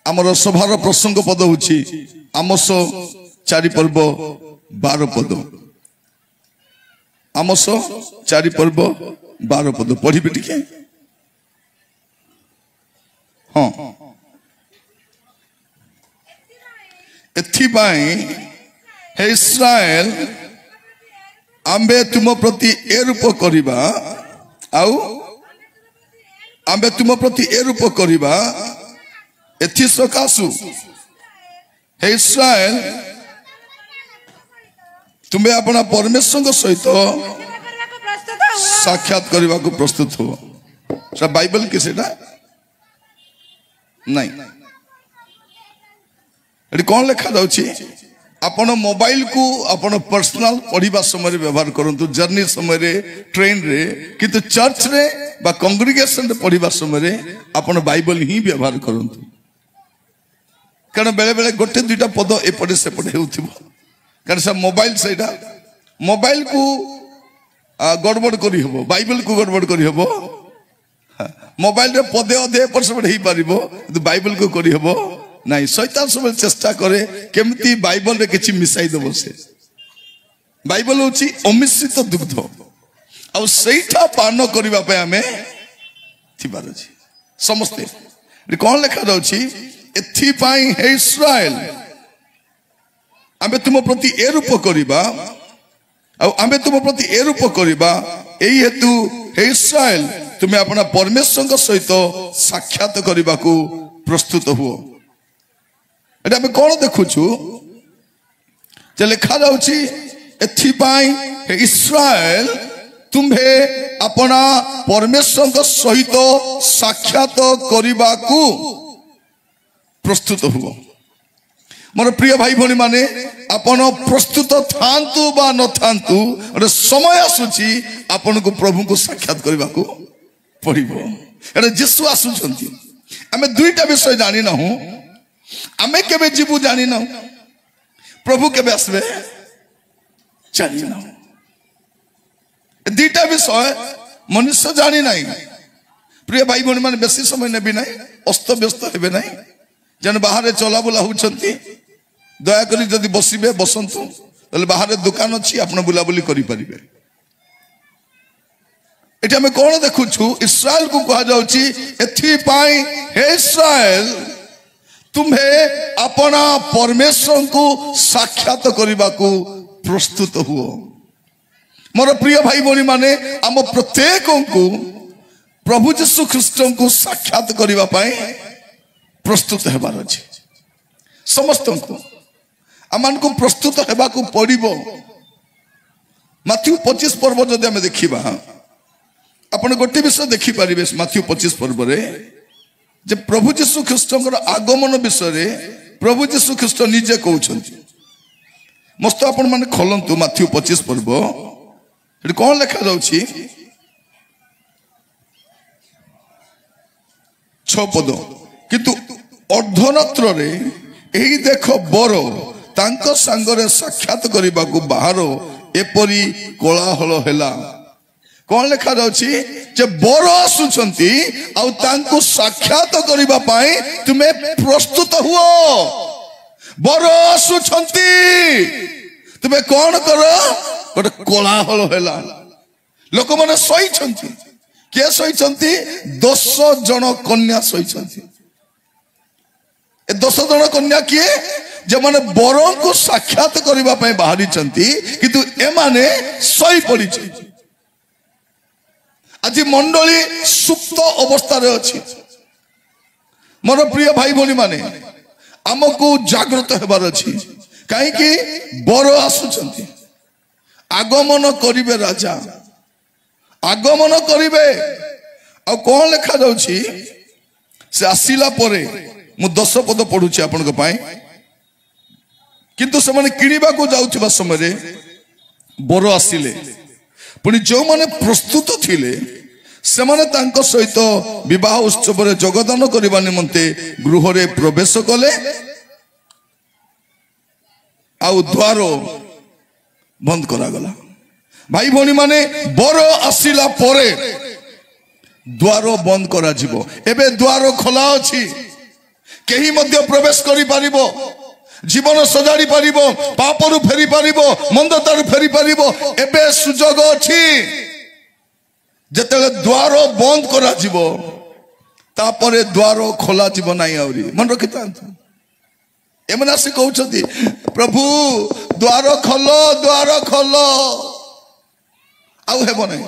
आमर सभार प्रसंग पद होची आमोस 4 पर्व 12 पद। आमोस 4 पर्व 12 पद पढ़ी टिके। हाँ एथिपाई हे इस्राएल आंबे तुम प्रति ए रूप करिबा आउ आंबे तुम प्रति ए रूप करिबा एथि सकासु हे इस्राएल तुम्हें अपना परमेश्वर सहित साक्षात करने को प्रस्तुत हो। सब बाइबल के सेटा नहीं कौन लिखा जाउची आपण मोबाइल को आपण पर्सनल पढ़िबा समय व्यवहार करंतु जर्नी समय ट्रेन रे किंतु चर्च रे बा कांग्रेगेशन रे पढ़िबा समय आपण बाइबल ही व्यवहार करंतु कारण बेले बेले गोटे दुईटा पद एपटे सेपटे हेउथिबो कारण सब मोबाइल सेटा मोबाइल को गड़बड़ करी हबो बाइबल को गड़बड़ करी हबो मोबाइल रे पदे अधे एपट सेपट हेई पारिबो किंतु बाइबल को करी हबो नहीं। शैतान सब चेष्टा करे केमती बाइबल रे किछि मिसाई दबो से बाइबल होची अमिश्रित दुग्ध आ सेठा पान करबा पे हमें थिबार अछि समस्ते कोन लिखा जाउची एथि पाई हे इस्राएल आमे तुम प्रति ए रूप करिबा आ आमे तुम प्रति ए रूप करिबा एई हेतु हे इस्राएल तुम्हें अपना परमेश्वर सहित साक्षात करबा को प्रस्तुत हुओ। एटा हम कौन देखुछु जे लिखा जाउची एथि पाई हे इस्राएल तुम्हें अपना परमेश्वर सहित साक्षात करबा को प्रस्तुत हुओ। मोर प्रिय भाई भणी माने आपण प्रस्तुत थांतु बा न थांतु अरे समय आसुची आपण को प्रभु को साक्षात करबा को पड़िबो। अरे यीशु आसुचंती आमे दुईटा विषय जानि ना हूं आमे केबे जीवु जानि ना प्रभु केबे आसबे जानि ना दुईटा विषय मनुष्य जानि नाही। प्रिय भाई भणी माने बेसी समय नेबी नाही अस्त व्यस्त हेबे नाही जन बाहर चला बुला होचंती दया करी जदि बसिबे बसंतु तले बाहर दुकान अछि आपण बुला बुली करि परिबे। एटा हम कोन देखुछु इस्राएल को कहा जाउची एथि पाई हे इस्राएल तुम्हें अपना परमेश्वर को साक्षात करबा को प्रस्तुत हुओ। मोर प्रिय भाई भणी माने हम प्रत्येक को प्रभु यीशु ख्रीष्ट को साक्षात करबा पाई प्रस्तुत हेबार अछि समस्त को आमान को प्रस्तुत हेबा को पड़िबो। माथ्यू 25 पर्व जदि हम देखिबा आपण गोटे विषय देखि पारिबे माथ्यू 25 पर्व रे जे प्रभु यीशु ख्रीष्टकर आगमन विषय रे प्रभु यीशु ख्रीष्ट निजे कहउछंती मस्त आपण माने खोलंतु माथ्यू 25 पर्व एठी कोन लिखा जाउची 6 पद किंतु अर्धरात्र रे एही देख बर तांको संगरे साक्षात करबा को बाहर एपरी कोलाहल हैला। कौन लिखा जाउची जे बर आसुचंती आ तांको साक्षात करबा पाई तुमे प्रस्तुत हुओ। बर आसुचंती तुमे कौन करो गोटे कोलाहल हैला लोक माने सहीचंती के सहीचंती 10 जन कन्या सहीचंती। 10 जन कन्या किए जे माने बर को साक्षात करबा पाई बाहरी चंती किंतु ए माने सही पड़ी चंती। आज मंडली सुप्त अवस्था रे अछि मोर प्रिय भाई भणी माने हमको जागृत हेबार अछि काहे कि बर आसुचंती आगमन करिवे राजा आगमन करिवे आ कोन लिखा जाउची से आसीला परे मु 10 पद पढुची आपन को पाई किंतु से माने किनिबा को जाउथिबा समय रे बर आसीले पुनी जो माने प्रस्तुत थिले से माने तांको सहित विवाह उत्सव रे जोगदान करबा निमंते गृह रे प्रवेश कले आ द्वार बंद करा गला। भाई भणी माने बर आसीला परे द्वार बंद करा जिवो एबे द्वार खोला अछि केही मध्य प्रवेश करि पारिबो जीवन सजाड़ी पारिबो पापरु फेरी पारिबो मंदतारु फेरी पारिबो एबे सुजोग अछि जेतेले द्वार बंद करा जिवो तापरे द्वार खोला जीव नाई आउरी मन रखि थांतु एमना से कहउछथि प्रभु द्वार खोल आउ हेबो नै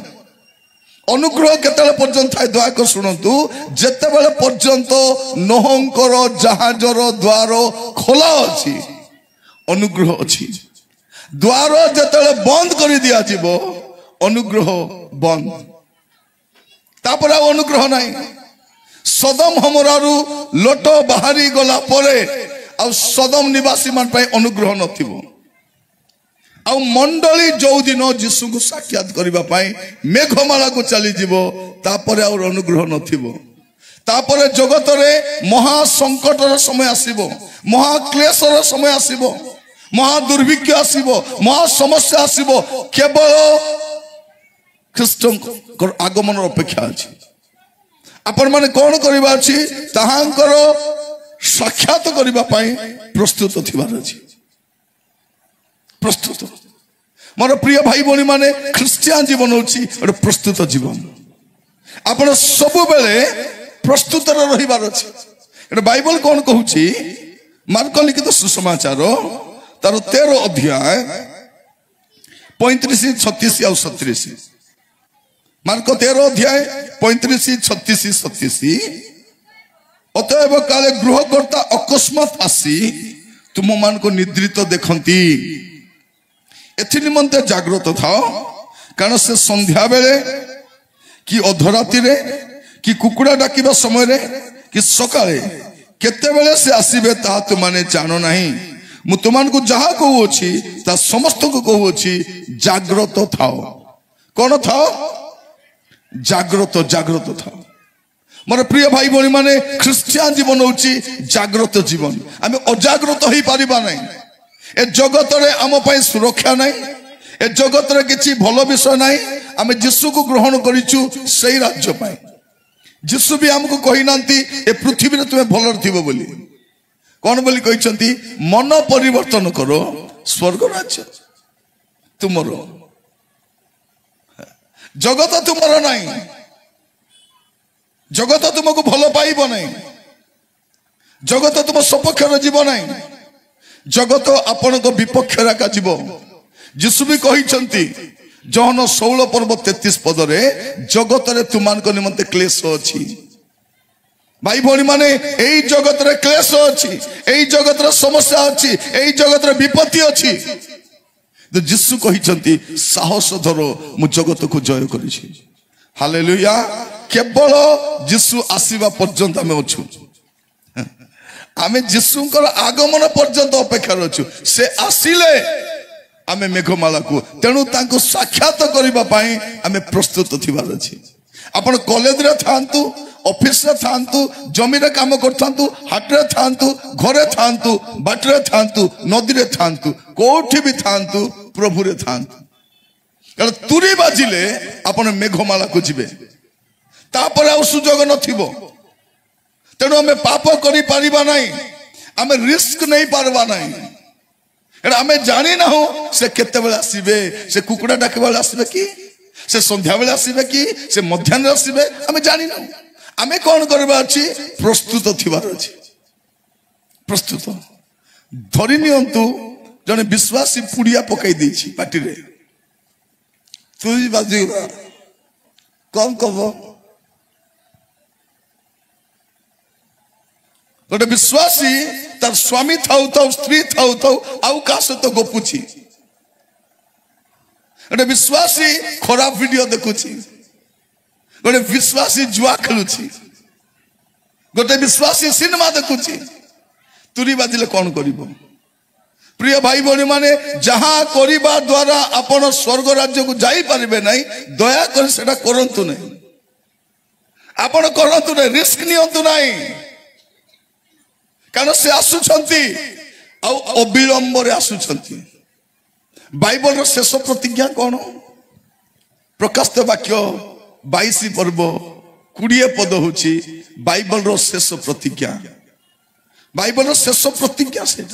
अनुग्रह केतले पर्यंत थाए दया कर सुनंतु जेतेबेले पर्यंत नोहंकर जहाजर द्वार खोला अछि अनुग्रह अछि द्वार जेतेबेले बंद करि दिया जिवो अनुग्रह बंद तापर अनुग्रह नाही सदम हमरारु लोट बाहरी गला परे आ सदम निवासी मान पय अनुग्रह नथिबो आ मंडली जो दिन जीशु को साक्षात करबा पय मेघमाला को चली जीवो तापर और अनुग्रह नथिबो तापर जगत रे महा संकटर समय आसीबो महा क्लेशर समय आसीबो महा दुर्भिक्ष आसीबो महा समस्या आसीबो केवल ख्रीष्ट आगमन अपेक्षा अछि आपण माने कोन करबा अछि ताहांकर साक्षात करबा पय प्रस्तुत थिबार अछि प्रस्तुत मोर प्रिय भाई भणी माने ख्रिस्टियन जीवन होछि एक प्रस्तुत जीवन आपण सब बेले प्रस्तुत रहिबार अछि एटा बाइबल कोन कहूछि मार्क लिखित सुसमाचार तार 13 अध्याय 35 36 और 37 मार्क 13 अध्याय 35 36 37 अतएव काले गृहकर्ता अकस्मात आसी तुम मान को निद्रित देखंती एथि निमंते जागृत थाओ कारण से संध्या बेले कि अधराती रे कि कुकुड़ा डाकिबा समय रे कि सकाळे केते बेले से आसीबे ता तु माने जानो नाही मु तुमान को जहा कहू अछि ता समस्त को कहू अछि जागृत थाओ कोन थाओ जागृत जागृत थाओ मोर प्रिय भाई भणी माने ख्रिस्टियन जीवन होछि जागृत जीवन आमे अजागृत होई परिबा नै ए जगत रे आम पय सुरक्षा नै ए जगत रे किछि भलो विषय नै आमे यीशु को ग्रहण करिछु सही राज्य पय यीशु भी हमको कहि नांती ए पृथ्वी रे तुमे भलो थिबो बोली कोन बोली कहिसंती मन परिवर्तन करो स्वर्ग राज्य तुमरो जगत तुमरो नै जगत तुमको भलो पाइबो नै जगत तुम सपक्ष रे जीव नै जगत आपण को विपक्ष राका जीव यीशु भी कहिसंती जहन 16 पर्व 33 पद रे जगत रे तुमान को निमंते क्लेश अछि भाई भणी माने एई जगत रे क्लेश अछि एई जगत रे समस्या अछि एई जगत रे विपत्ति अछि तो यीशु कहिसंती साहस धरो मु जगत को जय करिछि हालेलुया केवल यीशु आसीबा पर्यंत हमें अछु आमे यीशुंकर आगमन पर्यंत अपेक्षा रछु से आसिले आमे मेघमाला को तेणु तांको साक्षात करिबा पई आमे प्रस्तुत थिबार अछि आपण कॉलेज रे थांतु ऑफिस रे थांतु जमी रे काम करथांतु हाट रे थांतु घरे थांतु बाट रे थांतु नदी रे थांतु कोठी भी थांतु प्रभु रे थांतु कारण तुरी बाजिले आपण मेघमाला को जिबे तापर आ सुजोग नथिबो तेणु आमे पाप करि पारिबा नाही आमे रिस्क नहीं पारबा नाही एटा आमे जानि ना हो से केते बेला आसीबे से कुकुड़ा डाके बेला आसीबे कि से संध्या बेला आसीबे कि से मध्याह्न आसीबे आमे जानि ना आमे कोन करबा अछि प्रस्तुत थिबार अछि प्रस्तुत धरि नियंतु जने विश्वासी पुड़िया पकाई देछि पाटी रे तुई बाजी कौन कबो गोटे विश्वासी तार स्वामी थाउ थाउ स्त्री थाउ थाउ आउ का सहित गपुछि गोटे विश्वासी खराब वीडियो देखुछि गोटे विश्वासी जुआ खेलुछि गोटे विश्वासी सिनेमा देखुछि तुरी बाजिले कौन करिबो प्रिय भाई भणी माने जहां करिबा द्वारा आपण स्वर्ग राज्य को जाई परिबे नाही दया कर सेटा करंतु नाही आपण करंतु नाही रिस्क नियंतु नाही कारण से आसुछंती आ अविलंब रे आसुछंती बाइबल रो शेष प्रतिज्ञा कोन प्रकाशित वाक्य 22 पर्व 20 पद होछि बाइबल रो शेष प्रतिज्ञा बाइबल शेष प्रतिज्ञा से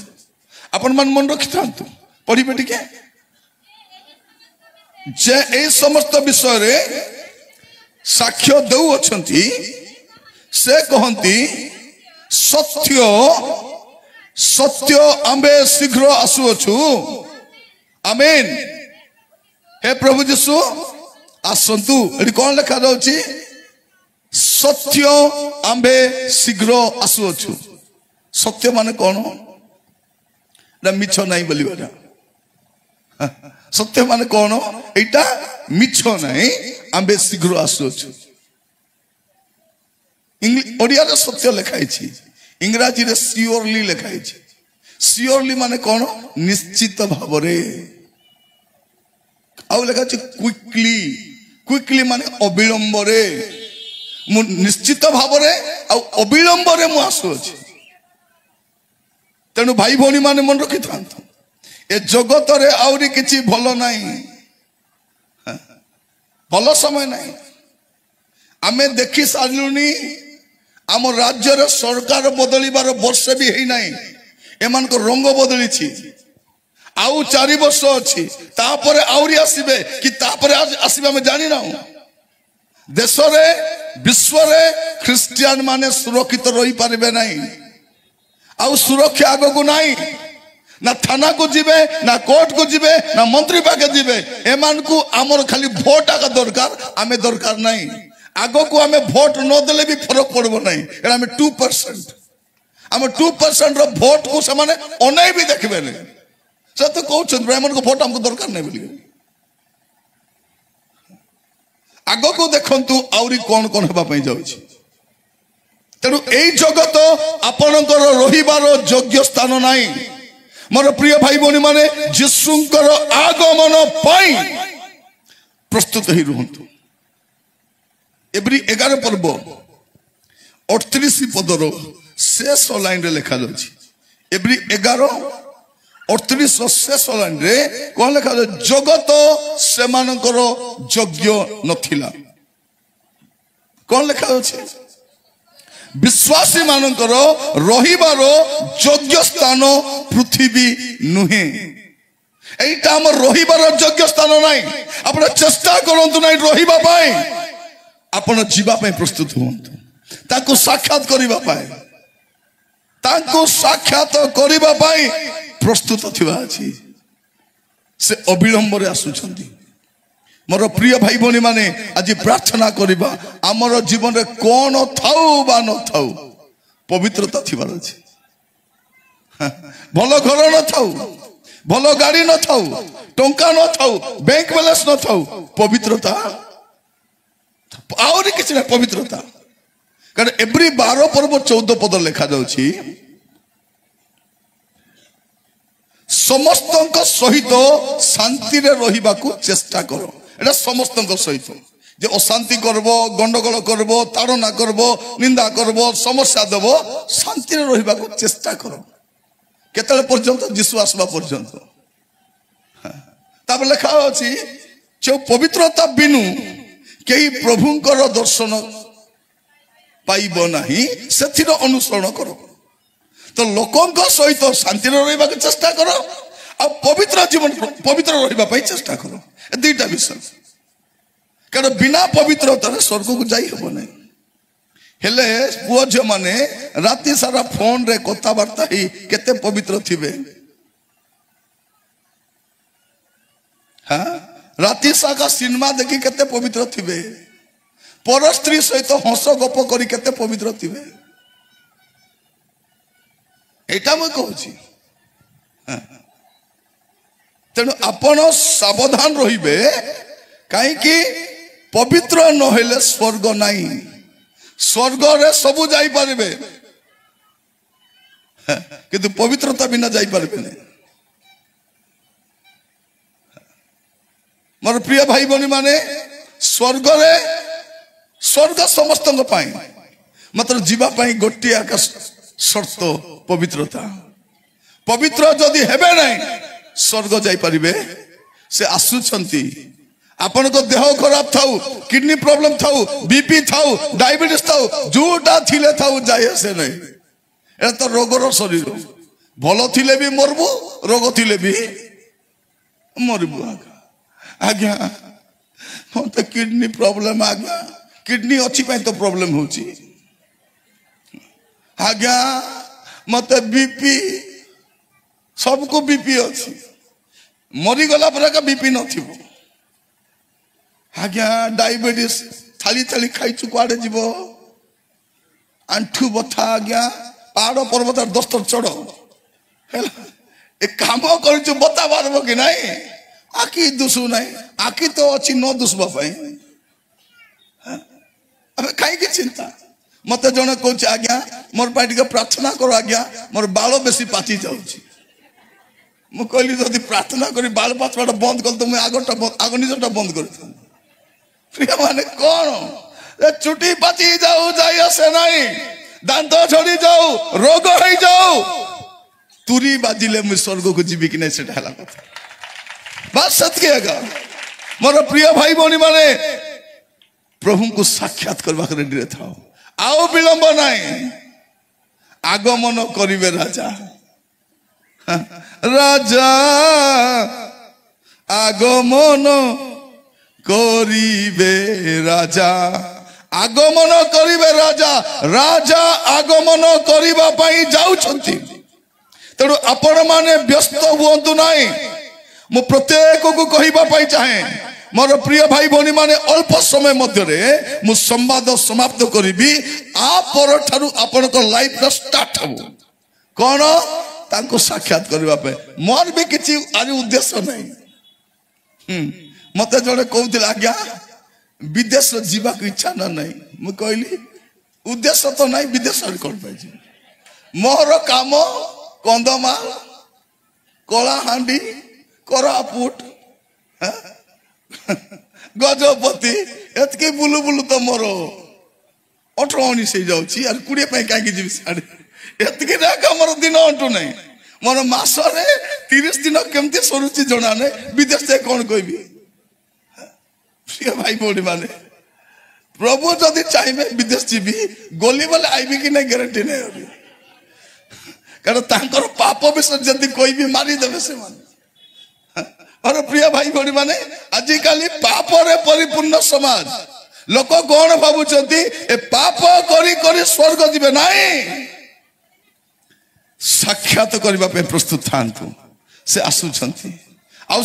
आपण मन मन रखि थांतु पढ़िबे टिके जे ए समस्त विषय रे साक्ष्य देउ अछंती से कहंती सत्य सत्य आंबे शीघ्र आसु अछु आमेन हे प्रभु यीशु आसंतु एडी कोन लिखा जाउची सत्य आंबे शीघ्र आसु अछु सत्य माने कोन ना मिछ नाही बोलिबाटा सत्य माने कोन एटा मिछ नाही आंबे शीघ्र आसु अछु ओडिया रे सत्य लिखाई छी इंग्राजी रे सियोरली लिखाई छी सियोरली माने कोन निश्चित भावरे आउ लिखा छी क्विकली क्विकली माने अविलंब रे मु निश्चित भावरे आ अविलंब रे मु आसु अछि तेनु भाई भौणी माने मन रखि थांतो ए जगत रे आउरी किछि भलो नाही भलो समय नाही आमे देखि सारलुनी आम राज्य रे सरकार बदलिबार वर्ष भी हेई नाही एमान को रंग बदली छी आउ 4 वर्ष अछि तापरे आउरी आसीबे कि तापरे आसीबे हम जानि ना देश रे विश्व रे ख्रिस्टियन माने सुरक्षित रही पारिबे नाही आउ सुरक्षा आगो को नाही ना थाना को जिबे ना कोर्ट को जिबे ना मंत्री पाके जिबे एमान को हमर खाली वोट आका दरकार आमे दरकार नाही आगो को आमे वोट न देले भी फरक पड़बो नाही एरा हमें 2% हम 2% रो वोट को समाने ओनै भी देखबे नै से तो कहउछ ब्राह्मण को वोट हमको दरकार नै बोली आगो को देखंतु आउरी कोन कोन हेबा पई जाउछि तेनु एई जगत आपनकर रहिबार योग्य स्थान नाही मोर प्रिय भाई भौणी माने यीशुंकर आगमन पाई प्रस्तुत ही रहंतु एवरी 11 पर्व 38 पदर शेष लाइन रे लिखा जाउछि एवरी 11 38 शेष लाइन रे कोन लिखा जाउछि जगत सेमानकर योग्य नथिला कोन लिखा जाउछि विश्वासी मानकर रहिबार योग्य स्थान पृथ्वी नुहे एटा हम रहिबार योग्य स्थान नाही आपण चेष्टा करंतु नाही रहिबा पाई आपण जीवा पाई प्रस्तुत होंतु ताको साक्षात करिबा पाई ताको साक्षात करिबा पाई प्रस्तुत थिबा अछि से अविलंब रे आसुछंती मोर प्रिय भाई भौणी माने आज प्रार्थना करिबा हमर जीवन रे कोन थाउ बा न थाउ पवित्रता थिबार अछि भलो घर न थाउ भलो गाड़ी न थाउ टंका न थाउ बैंक बैलेंस न थाउ पवित्रता आउरी किछि ना पवित्रता कारण एवरी 12 पर्व 14 पद लिखा जाउछि समस्त सहित शांति रे रहिबा को चेष्टा करो एटा समस्त सहित जे अशांति करबो गंडगोल करबो ताड़ना करबो निंदा करबो समस्या देबो शांति रे रहिबा को चेष्टा करो केतले पर्यंत यीशु आसबा पर्यंत ताब लिखा अछि जो पवित्रता बिनु केही प्रभुंकर दर्शन पाइबो नाही सेथिर अनुसरण करो तो लोकंक सहित शांति रे रहिबा को चेष्टा करो आ पवित्र जीवन पवित्र रहिबा पई चेष्टा करो ए दुईटा विषय कारण बिना पवित्रता स्वर्ग को जाई हबो नै हेले पुओ झ माने राति सारा फोन रे कथा वार्ता ही केते पवित्र थिबे हां राति साका सिनेमा देखि केते पवित्र थिबे पर स्त्री सहित हंस गप करी केते पवित्र थिबे एटा म कहूची तेणु आपण सावधान रहिबे काई कि पवित्र न हेले स्वर्ग नाही स्वर्ग रे सबु जाई पारबे किंतु पवित्रता बिना जाई पारबे नै मोर प्रिय भाई भौणी माने स्वर्ग रे स्वर्ग समस्त पाई मात्र जीवा पाई गोटी आकाश शर्त पवित्रता पवित्र जदि हेबे नै स्वर्ग जाई परिबे से आसुछंती आपण को देह खराब थाउ किडनी प्रॉब्लम थाउ बीपी थाउ डायबिटीज थाउ जोटा थिले थाउ जाय से नै এটা তো ରୋଗର ଶରୀର ଭଲ ଥିଲେ ବି ମରବୁ ରୋଗ ଥିଲେ ବି ମରବୁ ଆଜ୍ଞା ମତେ କିଡନୀ ପ୍ରୋବ୍ଲେମ ଆଜ୍ଞା किडनी अच्छी पाई तो प्रॉब्लम होची आज्ञा मत बीपी सबको बीपी अच्छी मरी गला पर का बीपी नथिबो आज्ञा डायबिटीज थाली थाली खाई कुआडे जीव आंठू बथा आज्ञा पहाड़ पर्वत 10 थर चढ़ ए काम कर बता पारब कि नहीं आखि दुसु नहीं आखि तो अच्छी न दुसबा पाई कहीं चिंता मत जड़े कौन आज्ञा मोर पार्टी प्रार्थना करो आज्ञा मोर बाल बेसी पाची जाऊँगी मु कहली जदि प्रार्थना करी बाल पाचवाटा बंद कर तो मुझे आग निजटा बंद कर माने कौन चुटी पाची जाऊ जाई आसे नहीं दांत झड़ी जाऊ रोग हो जाऊ तुरी बाजिले मुझे स्वर्ग को जीवी कि नहीं से कथा बस सत्य मोर प्रिय भाई भौणी माने प्रभु को साक्षात करवा रेडी रे थाओ आओ विलंब नहीं आगमन करिवे राजा राजा आगमन करिवे राजा आगमन करिवे राजा राजा आगमन करिबा पई जाउछंती तेणु आपण माने व्यस्त हुअंतु नहीं मु प्रत्येक को कहिबा पई चाहे मोर प्रिय भाई भौणी माने अल्प समय मध्य मु संवाद समाप्त करी आ पर ठारू आपण को लाइफ रा स्टार्ट हो कौन तांको साक्षात करबा पे मोर भी किछि आरि उद्देश्य नहीं मते जड़े कहउतिल आज्ञा विदेश जीवा को इच्छा ना नहीं मु कहली उद्देश्य तो नहीं विदेश कोन पाइ मोर काम कंदमाल कलाहांडी कोरापुट गजपति एतके बुलु बुलु तो मोर 18-19 हो जाउची यार 20 पे काई जीवी साडे एतके ना मोर दिन अंटू नहीं मोर मास रे 30 दिन केमते सरुची जणा नै विदेश से कोन कहबी प्रिय भाई भौणी माने प्रभु जदि चाहिए विदेश जीवी गोली वाले आईबी कि नहीं गारंटी नहीं होबी कारण तांकर पाप विषय जदि कोई भी मारी देबे से माने और प्रिय भाई भौणी माने आजिकाली पाप रे परिपूर्ण समाज लोक कौन भावुंट ए पाप करी करी स्वर्ग जीवे नहीं साक्षात करने पे प्रस्तुत था से आसुंच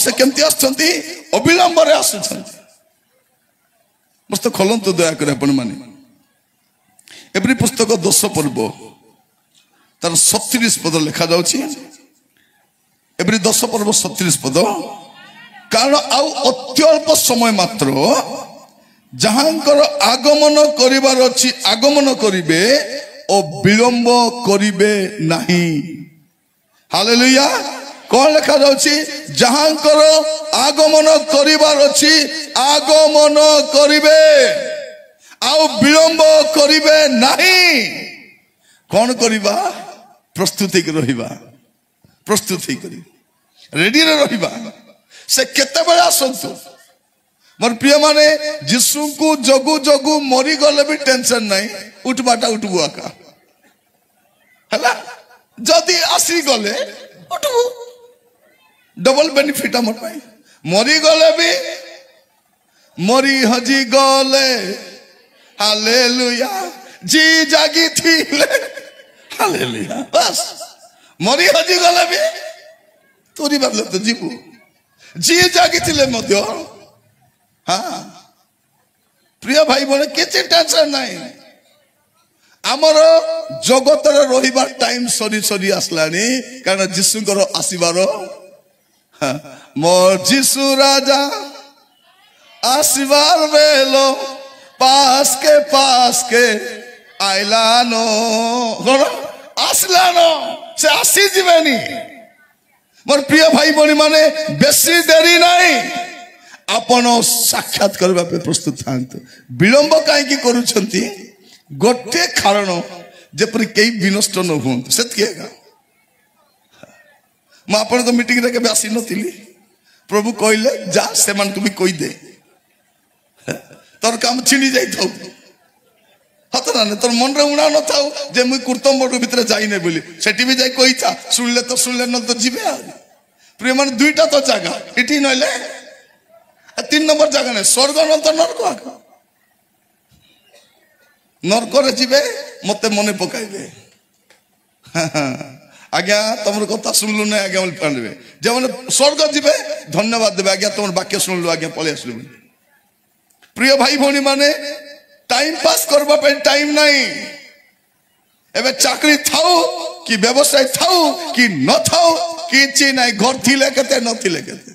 से केमती आसुंच अविलंब आसुंच मस्त खोलतु दयाकर आपण मैंने एवरी पुस्तक 10 पर्व तार 37 पद लिखा जाउछि एवरी 10 पर्व 37 पद कारण आउ अत्यल्प समय मात्र जहांकर आगमन करिवार अछि आगमन करिवे और विलंब करिवे नहीं हालेलुया कौन लिखा जाउछि जहांकर आगमन करिवार अछि आगमन करिवे आउ विलंब करिवे नहीं कौन करिवा प्रस्तुति रहिबा प्रस्तुति करी रेडी रे रहिबा से केते बेला आसंतु मोर प्रिय माने यीशु को जगु जगु मरी गले भी टेंशन नहीं उठबाटा उठबु आका हला जदी आसी गले उठबु डबल बेनिफिट हमर पाई मरी गले भी मरी हजी गले हालेलुया जी जागी थिले हालेलुया बस मरी हजी गले भी तोरी बाबले तो जीवु जी जागी थिले मध्य हाँ प्रिय भाई बोले किसी टेंशन नहीं आमर जगत रहा टाइम सरी सरी आसलानी कारण जीशुकर आसबार मोर जीशु राजा आसबार बेलो पास के आइलानो आसलानो से आसी जीवेनी मोर प्रिय भाई बनी माने बेसी देरी नहीं आपण साक्षात करबा पे प्रस्तुत थांतु विलंब काहे करूछंती गोटे कारण जेपरि केई विनष्ट न होंतु सेतकेगा म आपण को मीटिंग रे के आसी नथिली प्रभु कहले जा सेमान को भी कहि दे तोर काम छिनी जाई थौ हत ना तोर मन रे उणा न थाउ जे मुई कुर्तम बड़ भीतर जाइने बोली सेठी भी जाई कहिथा सुनले न तो जिबे आ प्रिय मन दुईटा तो जगह इठी नले 3 नंबर जगह ने स्वर्ग न तो नरक आग नरक रे जिबे मते मने पकाइबे आज्ञा तुम कथा शुणलु ना आज्ञा पांडे जो मैंने स्वर्ग जीवे धन्यवाद देवे आज्ञा तुम वाक्य शुणलु आज्ञा पलि आसलु प्रिय भाई भौणी माने टाइम पास करबा टाइम नहीं एबे चाकरी थाउ कि व्यवसाय थाउ कि न थाउ किछि नहीं घर थिले केते न थिले केते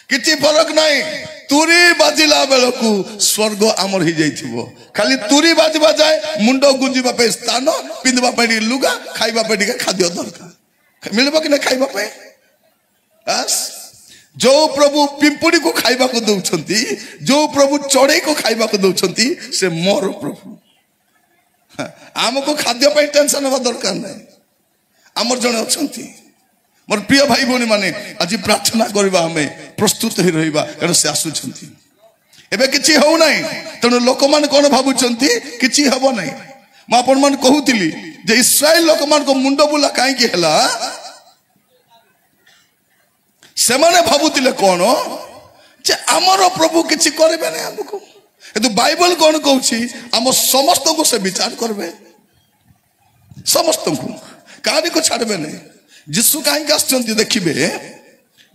किछि फरक नहीं तुरी बाजिला बेलकू स्वर्ग आमर ही जाइथिबो खाली तुरी बाजवा जाए मुंडो गुंजिबा पे स्थान पिंदबा पे लुगा खाइबा पे खाद्य दरकार मिलबो कि न खाइबा पे बस जो प्रभु पिंपुड़ी को खाइबा को दउछंती जो प्रभु चढ़ई को खाइबा को दउछंती से मोर प्रभु आमको खाद्य पे टेंशन होबा दरकार नहीं आमर जने अछंती मोर प्रिय भाई भौणी माने आज प्रार्थना करबा हमें प्रस्तुत ही रहिबा कारण से आसुछंती एबे किछि हो नाही तनो लोक मान कोन भाबुछंती किछि हबो नाही म आपन मान कहूतिली जे इस्राएल लोक मान को मुंडो बुला काहे कि हला से माने भाबुतिले कोन जे हमर प्रभु किछि करबे नै हमको एतु बाइबल कोन कहूछि हम समस्त को से विचार करबे समस्त को काहे को छाड़बे नै जिसु काहे आछंती देखिबे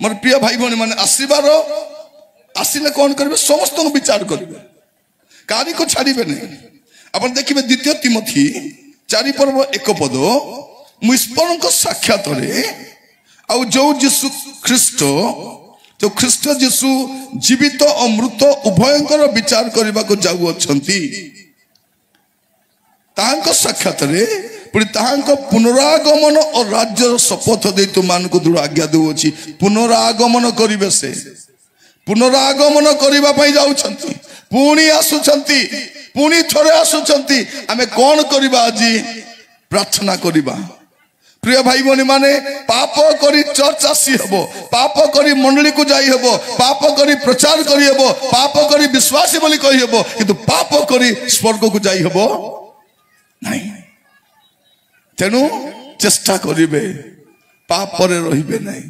मोर प्रिय भाई भौणी माने आशीर्वाद आसिले कौन करेंगे समस्त को विचार करेंगे कार्य को छाड़िबे नहीं अपन देखिए द्वितीय तिमोथी 4 पर्व 1 पद मुस्पन को साक्षात आउ जो जीशु ख्रीष्ट जीशु जीवित और मृत उभयंकर विचार करने को जाऊ अछंती तांको साक्षात पुणी तांको पुनरागमन और राज्य शपथ दे तुम मान को दृढ़ आज्ञा देउछि पुनरागमन करिवे से पुनरागमन करबा पई जाउछंती पुणी आसुछंती पुणी थोड़े आसुछंती आमे कोन करबा आजी प्रार्थना करबा प्रिय भाई भौणी माने पाप करी चर्च आसी हबो पाप करी मंडली को जाई हबो पाप करी प्रचार करी हबो पाप करी विश्वासी बोली कहि हबो किंतु पाप करी स्वर्ग को जाई हबो नहीं तेनु चेष्टा करिवे पाप रे रहिबे नहीं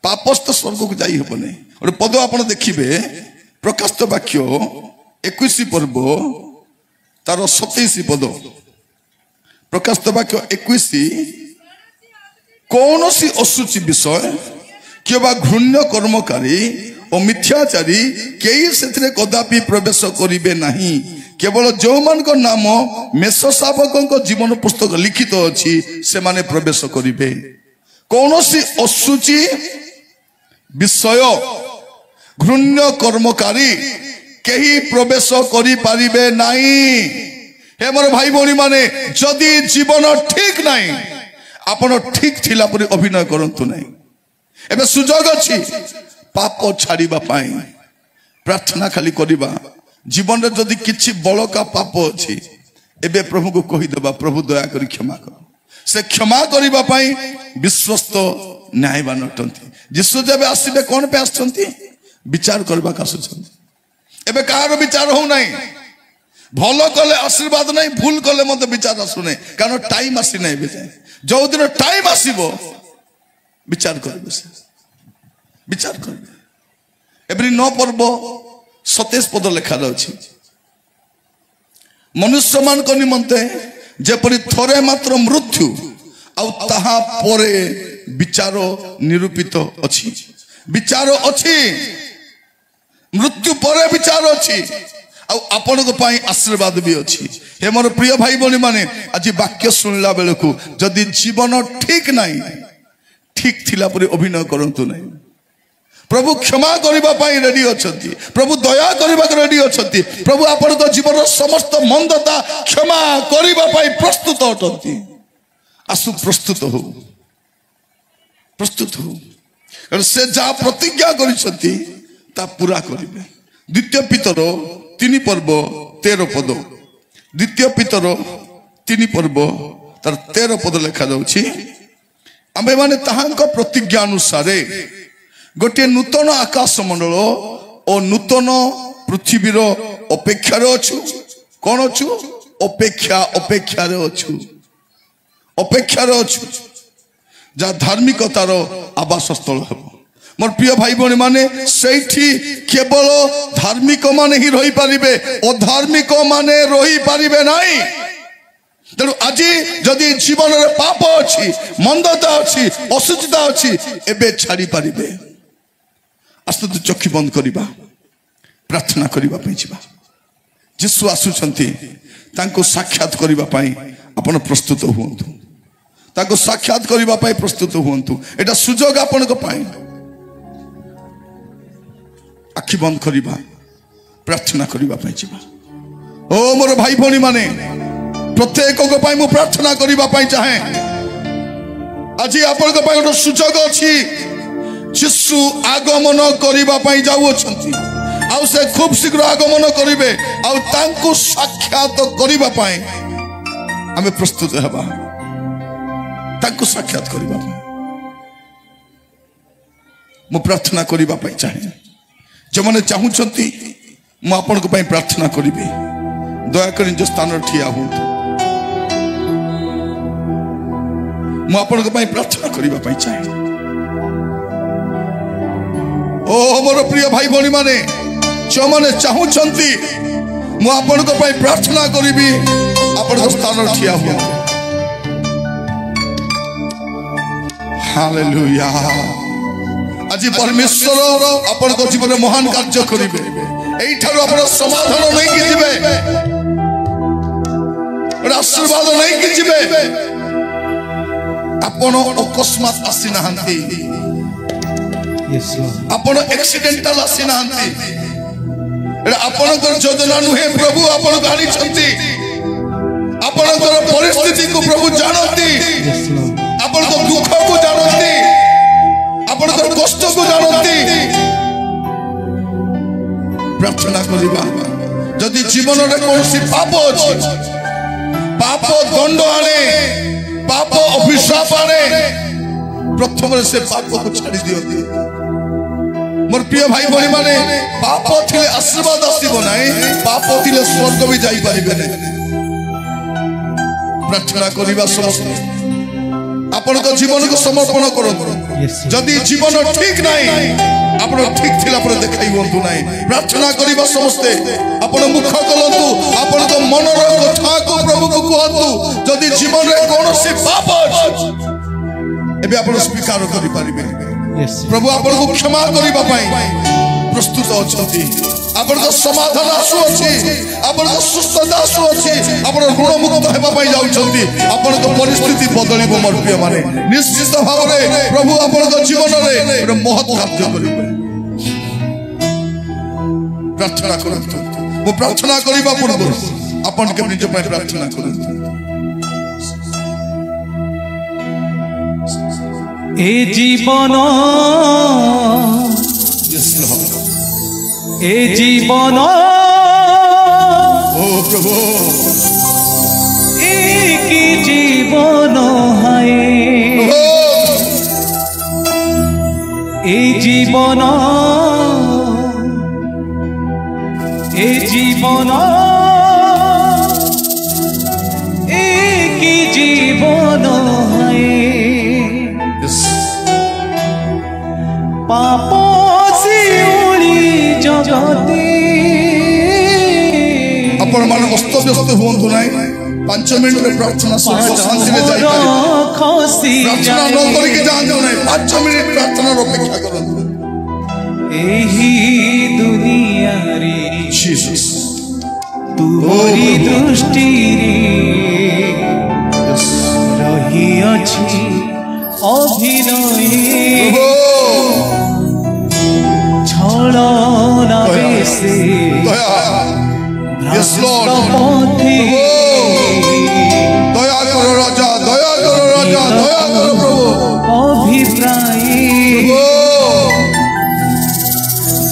पापस्थ स्वर्ग को जाई हबो नहीं और पद आपण देखिबे प्रकाशित वाक्य 21 पर्व तार 27 पद प्रकाशित वाक्य 21 कौन सी असुचि विषय किबा घृण्य कर्मकारी और मिथ्याचारी केई सेथरे कदापि प्रवेश करिवे नहीं केवल जो मान को नाम मेष शावक जीवन पुस्तक लिखित अछि से माने प्रवेश करिवे कौन सी असुचि विषय घृण्य कर्मकारी केही प्रवेश करि पारिबे नहीं हे मोर भाई भौणी माने जदि जीवन ठीक नहीं आपण ठीक थिला परि अभिनय करंतु नहीं एबे सुजोग अछि पाप छाड़िबा पाई प्रार्थना खाली करिबा जीवन रे जदि किछि बळका पाप अछि एबे प्रभु को कहि देबा प्रभु दया करी क्षमा कर से क्षमा करिबा पाई विश्वस्त न्यायवान अटंती जिसु जबे आसीबे कोन पे आछंती विचार करबा का आछंती एबे कार विचार हो नहीं भलो कले आशीर्वाद नहीं भूल कले मते विचार आसु नहीं कारण टाइम आसी नहीं बे जो दिन टाइम आसीबो विचार करबे से विचार करबे एबरी 9 पर्व 27 पद लिखा अछि मनुष्य मान को निमंते जेपरि थोरे मात्र मृत्यु आउ ताहा परे विचार निरूपित अछि विचार अछि मृत्यु परे विचार अछि आउ आपण को पाई आशीर्वाद भी अछि हे मोर प्रिय भाई भौणी माने आज वाक्य सुनला बेलकू जदि जीवन ठीक नहीं ठीक थिला परि अभिनय करंतु नहीं प्रभु क्षमा करबा पाई रेडी अछंती प्रभु दया करबा रेडी अछंती प्रभु आपण को जीवन समस्त मंदता क्षमा करबा पाई प्रस्तुत अछंती आसु प्रस्तुत हो कारण से जा प्रतिज्ञा करिसंती ता पूरा करिवे द्वितीय पितर 3 पर्व 13 पद द्वितीय पितर 3 पर्व तार 13 पद लिखा जाउछि आमे माने ताहांक प्रतिज्ञा अनुसार गोटे नूतन आकाश मंडल और नूतन पृथ्वीर अपेक्षार अच्छु कौन अच्छु अपेक्षा अपेक्षा रे अच्छु अपेक्षा रे अच्छु जा धार्मिकतार आवास स्थल हे मोर प्रिय भाई भौणी माने सेठी केवल धार्मिक माने ही रही पारिबे अधार्मिक माने रही पारिबे नहीं तेणु आज जदि जीवन रे पाप अच्छी मंदता अच्छी असुचिता अच्छी एबे छाड़ी पारिबे आस्ते तो चक्षु बंद करिबा प्रार्थना करिबा पई जिबा यीशु आसुचंती तांको साक्षात करिबा पई आपण प्रस्तुत हुंतु तांको साक्षात करिबा पई प्रस्तुत हुंतु एटा सुजोग आपण को पई आखि बंद करिबा प्रार्थना करिबा पई जिबा ओ मोर भाई भौणी माने प्रत्येक को पाई मु प्रार्थना करिबा पई चाहे आज आपण को पाई गोटे सुजोग अछि यीशु आगमन करिबा पई जाउ अछंती आउ से खूब शीघ्र आगमन करिवे आउ तांको साक्षात करिबा पई हमें प्रस्तुत हेबा तांको साक्षात करिबा मु प्रार्थना करिबा पई चाहे जो माने चाहुचंती मु आपण को पई प्रार्थना करिबे दया करी जो स्थान रे ठिया हुंतु मु आपण को पई प्रार्थना करिबा पई चाहे ओ मोर प्रिय भाई भौणी माने जो माने चाहुचंती मु आपण को पई प्रार्थना करिबी आपण को स्थान रे ठिया हुंतु हालेलुया आज परमेश्वर आपण को जीवन में महान कार्य करिवे एई ठारो आपण समाधान नहीं कि जिवे आशीर्वाद नहीं कि जिवे आपण अकस्मात आसी नाहंती आपण एक्सीडेंटल आसी नाहंती आपण को योजना नुहे प्रभु आपण गाड़ी छंती आपण को परिस्थिति को प्रभु जानती आपण को दुख को जानती आपण को कष्ट को जानती प्रार्थना करिबा जदि जीवन रे कोनसी पाप अछि पाप दंड आने पाप अभिशाप आने प्रथम से पाप को छाड़ी दियो मोर प्रिय भाई भौणी माने पाप थिले आशीर्वाद आसीबो नाही पाप थिले स्वर्ग भी जाई परिबे नाही प्रार्थना करिबा समस्त आपण को जीवन को समर्पण करो जदि जीवन ठीक नहीं आपण ठीक थिला पर देखाई होंतु नहीं प्रार्थना करिबा समस्ते आपण मुख कलंतु आपण को मन रो कथा को प्रभु को कहंतु जदि जीवन रे कोनोसी पाप अछि एबे आपण स्वीकार करि परिबे प्रभु आपण को क्षमा करिबा पई प्रस्तुत अछंती आपण को समाधान आसु अछि आपण को सुस्थता आसु अछि आपण ऋण मुक्त हेबा पई जाउछंती आपण को परिस्थिति बदलिबो मोर प्रिय माने निश्चित भाव रे प्रभु आपण को जीवन रे एक महत् कार्य करिवे प्रार्थना करंतु वो प्रार्थना करिबा पूर्व आपण के निज पई प्रार्थना करंतु ए जीवन ए जीवन ओ प्रभु एक जीवन है ए जीवन ए जीवन एक जीवन है पाप जगती आपण मान अस्त व्यस्त होंतु नाही 5 मिनिट रे प्रार्थना शांति रे जाई पारे प्रार्थना न करी के जांतु नाही 5 मिनिट प्रार्थना रो अपेक्षा करंतु एही दुनिया रे जीसस तोरी दृष्टि रे रही अछि अभिनय छलना बेसे यस लॉर्ड दया करो राजा दया करो राजा दया करो प्रभु अभिप्राय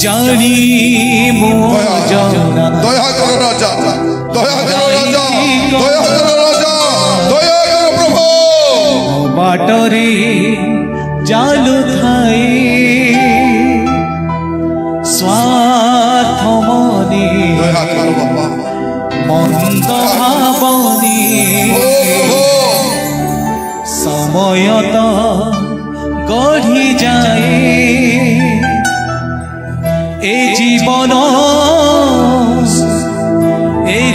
जानी मो जाना दया करो राजा दया करो राजा दया करो राजा दया करो प्रभु बाटरे चालू थाई स्वार्थ मने दया करो बाबा মন্দ ভাবনি সময় তো গড়ি যায় এ জীবন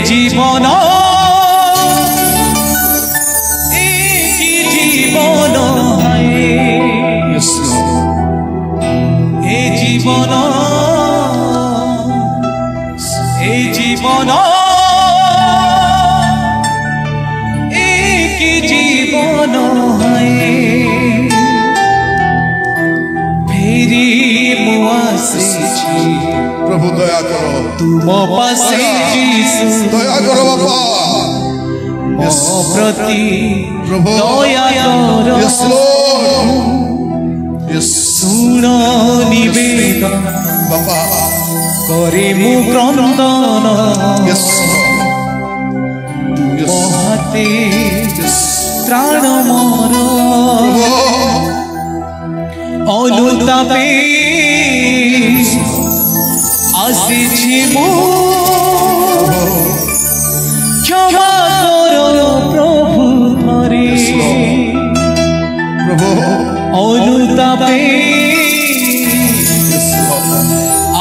জীবন এই জীবন কি জীবন ফেরি মু আসিছি প্রভু দয়া করো তুম পাশে যিশু দয়া করো বাবা মো প্রতি প্রভু দয়া করো Yes Lord Yes শুণ নিবেদন বাবা করে মু ক্রন্দন Yes মহাতে ত্রাণ মর অনুতাপে আসিছি মু ক্ষমা করো প্রভু ধরে প্রভু অনুতাপে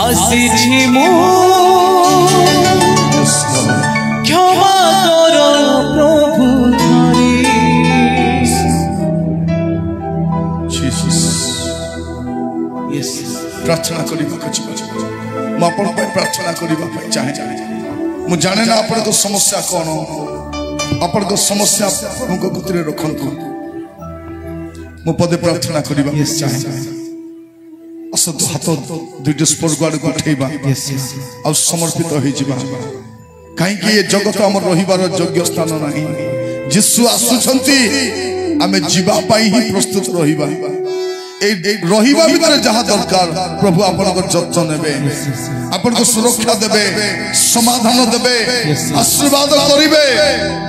আসিছি মু ক্ষমা করো প্রভু ধরে প্রার্থনা করিବାକୁ ଚାହେଁ ମୁଁ ଆପଣଙ୍କ ପାଇଁ ପ୍ରାର୍ଥନା କରିବା ପାଇଁ ଚାହେଁ ମୁଁ ଜାଣେ ନା ଆପଣଙ୍କ ସମସ୍ୟା କ'ଣ ଆପଣଙ୍କ ସମସ୍ୟା ଆପଣଙ୍କ କତିରେ ରଖନ୍ତୁ ମୁଁ ପଦେ ପ୍ରାର୍ଥନା କରିବାକୁ ଚାହେଁ ଆସନ୍ତୁ ହାତ ଦୁଇଟି ସ୍ପର୍ଗ ଆଡ଼କୁ ଉଠେଇବା ଆଉ ସମର୍ପିତ ହେଇଯିବା କାହିଁକି ଏ ଜଗତ ଆମର ରହିବାର ଯୋଗ୍ୟ ସ୍ଥାନ ନାହିଁ ଯୀଶୁ ଆସୁଛନ୍ତି ଆମେ ଯିବା ପାଇଁ ହିଁ ପ୍ରସ୍ତୁତ ରହିବା रहिबा भितर जहाँ दरकार प्रभु आपनको जत्न नेबे आपनको सुरक्षा देबे समाधान देबे आशीर्वाद करिबे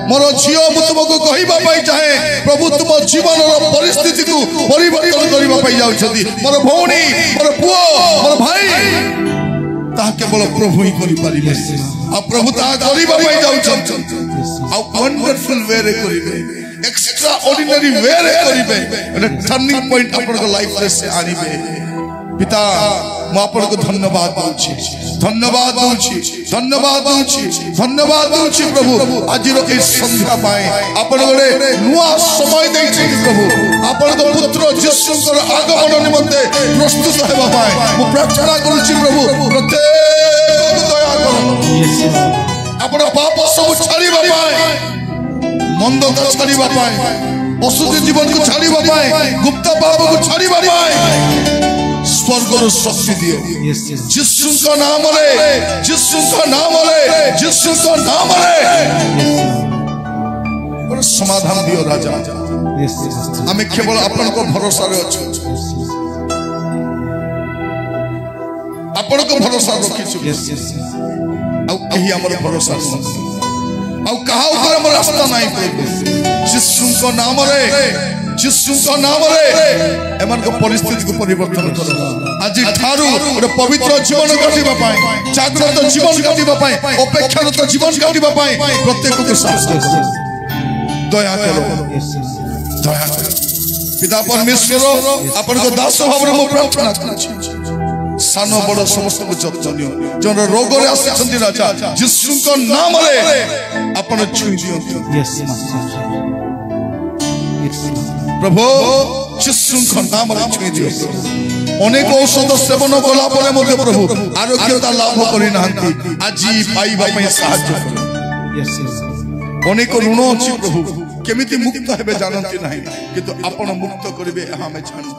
मोर झियो मु तुमको कहिबा पई चाहे प्रभु तुम जीवन रो परिस्थिति को परिवर्तन करिबा पई जाउछथि मोर भौणी मोर पुओ मोर भाई ता केवल प्रभु ही करि परिबे आ प्रभु ता करिबा पई जाउछथि आ वंडरफुल वे रे करिबे एक्स्ट्रा ऑर्डिनरी वे रे करिबे एटा टर्निंग पॉइंट आपन को लाइफ रे से आनिबे पिता मु आपन को धन्यवाद दूची प्रभु आज रो ए संध्या पाए आपन गोरे नुआ समय देई छी प्रभु आपन को पुत्र यीशु कर आगमन निमंते प्रस्तुत हेबा पाए मु प्रार्थना करूची प्रभु प्रत्येक दया करो आपन पाप सब छाड़ीबा पाए मंद का छाड़ीबा पाए असुद्धि जीवन को छाड़ीबा पाए गुप्त पाप को छाड़ीबा पाए स्वर्ग रो शक्ति दियो यीशु का नाम रे और समाधान दियो राजा हमें केवल अपन को भरोसा रे अछि अपन को भरोसा रखी छु आ कही हमर भरोसा आउ कहा ऊपर हमर रास्ता नहीं प्रभु यीशु का नाम रे एमन को परिस्थिति को परिवर्तन करो आज ठारू एक पवित्र जीवन काटिबा पाए जागृत जीवन काटिबा पाए अपेक्षारत जीवन काटिबा पाए प्रत्येक को साथ दया करो पिता परमेश्वर अपन को दास भाव रे प्रार्थना करछि सानो बड़ समस्त को जत्न नियो जन रोग रे आछंती राजा यीशु को नाम रे अपन छुई दियो प्रभु यीशु को नाम रे छुई दियो अनेक औषध सेवन कला परे मते प्रभु आरोग्यता लाभ करि नाहंती आजी पाइबा पय सहायता करो अनेक ऋण अछि प्रभु केमिति मुक्त हेबे जानंती नाही किंतु आपण मुक्त करिवे हम जानु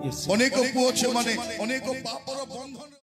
अनेक पुओ छे माने अनेक पापर बंधन